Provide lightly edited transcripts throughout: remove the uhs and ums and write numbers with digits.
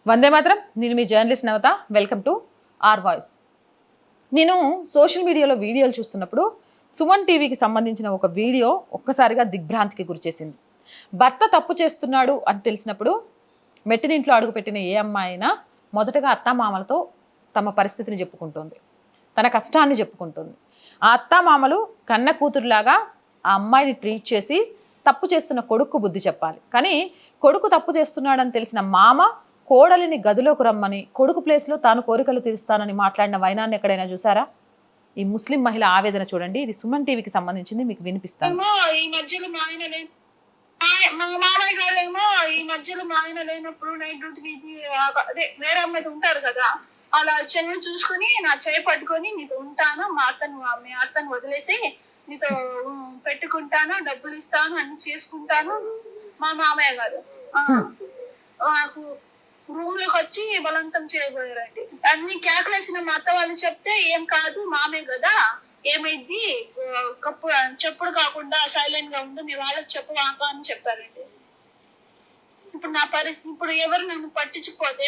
వందే మాత్రం. నేను మీ journalist Navata. Welcome to R Voice. నేను సోషల్ మీడియాలో వీడియోలు చూస్తున్నప్పుడు సుమన్ టీవీకి సంబంధించిన ఒక వీడియో ఒక్కసారిగా దిగ్భ్రాంతికి గురిచేసింది. భర్త తప్పు చేస్తున్నాడు అని తెలిసినప్పుడు మెట్టినింట్లో అడుగుపెట్టిన ఏ అమ్మాయి అయినా మొదటగా అత్తామామలతో తమ పరిస్థితిని చెప్పుకుంటుంది, తన కష్టాన్ని చెప్పుకుంటుంది. ఆ అత్తామామలు కన్న కూతురులాగా ఆ అమ్మాయిని ట్రీట్ చేసి తప్పు చేస్తున్న కొడుకు బుద్ధి చెప్పాలి. కానీ కొడుకు తప్పు చేస్తున్నాడని తెలిసిన మామ కోడలిని గదిలోకి రమ్మని కొడుకు ప్లేస్లో తాను కోరికలు తీరుస్తానని మాట్లాడిన వైనాన్ని ఎక్కడైనా చూసారా? ఈ ముస్లిం మహిళ ఆవేదన చూడండి. ఇది సుమన్ టీవీకి సంబంధించింది, మీకు వినిపిస్తాను. ఈ మధ్యలో మా మామయ్య గారేమో ఈ మధ్యలో మా ఆయన లేనప్పుడు నైట్ డ్యూటీకి అదే వేరే అమ్మాయి ఉంటారు కదా, అలా చెల్లి చూసుకుని నా చేయి పట్టుకొని నీతో ఉంటాను, మీ అత్తను వదిలేసి నీతో పెట్టుకుంటాను, డబ్బులు ఇస్తాను, అన్ని చేసుకుంటాను మా మామయ్య గారు నాకు రూమ్ లోకి వచ్చి బలవంతం చేయబోయారండి. అన్ని కేకలేసిన మా అత్త వాళ్ళు చెప్తే ఏం కాదు మామే కదా, ఏమైంది చెప్పుడు కాకుండా సైలెంట్ గా ఉండు, నీ వాళ్ళకి చెప్పవాక అని చెప్పారండి. ఇప్పుడు ఎవరు నన్ను పట్టించుకోతే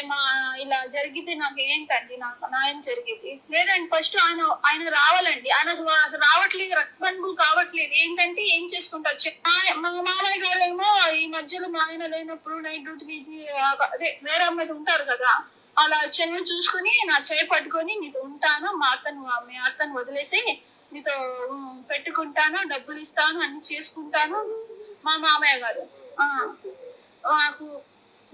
ఇలా జరిగితే నాకు ఏంటండి, నాకు న్యాయం జరిగేది లేదండి. ఫస్ట్ ఆయన రావాలండి. ఆయన రావట్లేదు, రెస్పాన్సిబుల్ కావట్లేదు. ఏంటంటే ఏం చేసుకుంటారు. మా మామయ్య గారేమో ఈ మధ్యలో మా ఆయన లేనప్పుడు నైట్ డ్యూటీకి అదే వేరే అమ్మాయి ఉంటారు కదా, అలా చెల్లి చూసుకుని నా చేయి పట్టుకొని నీతో ఉంటాను, మీ అత్తను వదిలేసి నీతో పెట్టుకుంటాను, డబ్బులు ఇస్తాను, అన్ని చేసుకుంటాను మా మామయ్య గారు నాకు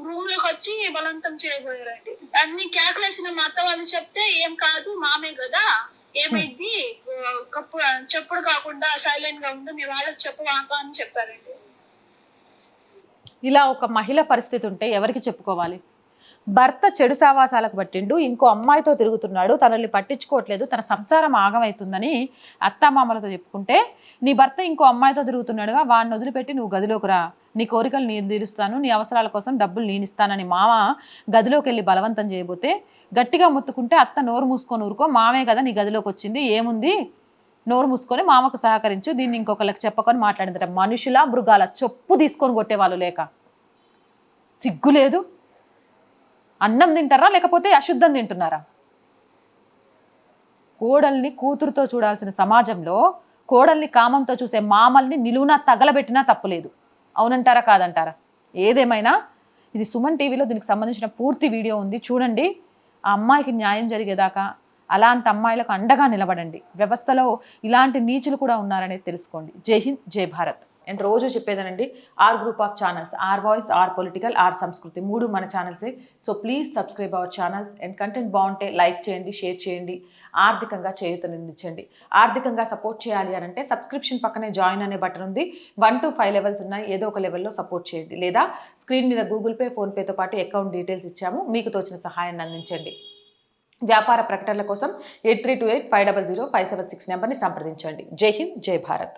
రూమ్ లోకి వచ్చి బలవంతం చేయబోయారండి. అన్ని కేకలేసిన మా అత్త వాళ్ళు చెప్తే ఏం కాదు మామే కదా, ఏమైంది చెప్పుడు కాకుండా సైలెంట్ గా ఉండు, నీ వాళ్ళకి చెప్పవాక అని చెప్పారండి. ఇలా ఒక మహిళ పరిస్థితి ఉంటే ఎవరికి చెప్పుకోవాలి? భర్త చెడు సావాసాలకు పట్టిండు, ఇంకో అమ్మాయితో తిరుగుతున్నాడు, తనని పట్టించుకోవట్లేదు, తన సంసారం ఆగమవుతుందని అత్తామామలతో చెప్పుకుంటే, నీ భర్త ఇంకో అమ్మాయితో తిరుగుతున్నాడుగా, వాడిని వదిలిపెట్టి నువ్వు గదిలోకి రా, నీ కోరికలు నేను తీరుస్తాను, నీ అవసరాల కోసం డబ్బులు నేను ఇస్తానని మామ గదిలోకి వెళ్ళి బలవంతం చేయబోతే గట్టిగా ముత్తుకుంటే అత్త నోరు మూసుకొని ఊరుకో, మామే కదా నీ గదిలోకి వచ్చింది, ఏముంది నోరు మూసుకొని మామకు సహకరించు, దీన్ని ఇంకొకరికి చెప్పకొని మాట్లాడిందట. మనుషుల మృగాల చెప్పు తీసుకొని కొట్టేవాళ్ళు లేక సిగ్గు లేదు? అన్నం తింటారా లేకపోతే అశుద్ధం తింటున్నారా? కోడల్ని కూతురుతో చూడాల్సిన సమాజంలో కోడల్ని కామంతో చూసే మామల్ని నిలువునా తగలబెట్టినా తప్పులేదు. అవునంటారా కాదంటారా? ఏదేమైనా ఇది సుమన్ టీవీలో దీనికి సంబంధించిన పూర్తి వీడియో ఉంది, చూడండి. ఆ అమ్మాయికి న్యాయం జరిగేదాకా అలాంటి అమ్మాయిలకు అండగా నిలబడండి. వ్యవస్థలో ఇలాంటి నీచులు కూడా ఉన్నారనేది తెలుసుకోండి. జై హింద్, జై భారత్. అండ్ రోజు చెప్పేదనండి, R group of channels, R Voice, R political, R Sanskriti, 3 మన ఛానల్సే. So please subscribe our channels. And content బాగుంటే లైక్ చేయండి, షేర్ చేయండి, ఆర్థికంగా చేయూతనిందించండి. ఆర్థికంగా సపోర్ట్ చేయాలి అని అంటే సబ్స్క్రిప్షన్ పక్కనే జాయిన్ అనే బటన్ ఉంది. 1 to 5 లెవెల్స్ ఉన్నాయి, ఏదో ఒక లెవెల్లో సపోర్ట్ చేయండి. లేదా స్క్రీన్ మీద గూగుల్ పే, ఫోన్పేతో పాటు అకౌంట్ డీటెయిల్స్ ఇచ్చాము, మీకు తోచిన సహాయాన్ని అందించండి. వ్యాపార ప్రకటనల కోసం 8328500576 నెంబర్ని సంప్రదించండి. జై హింద్, జై భారత్.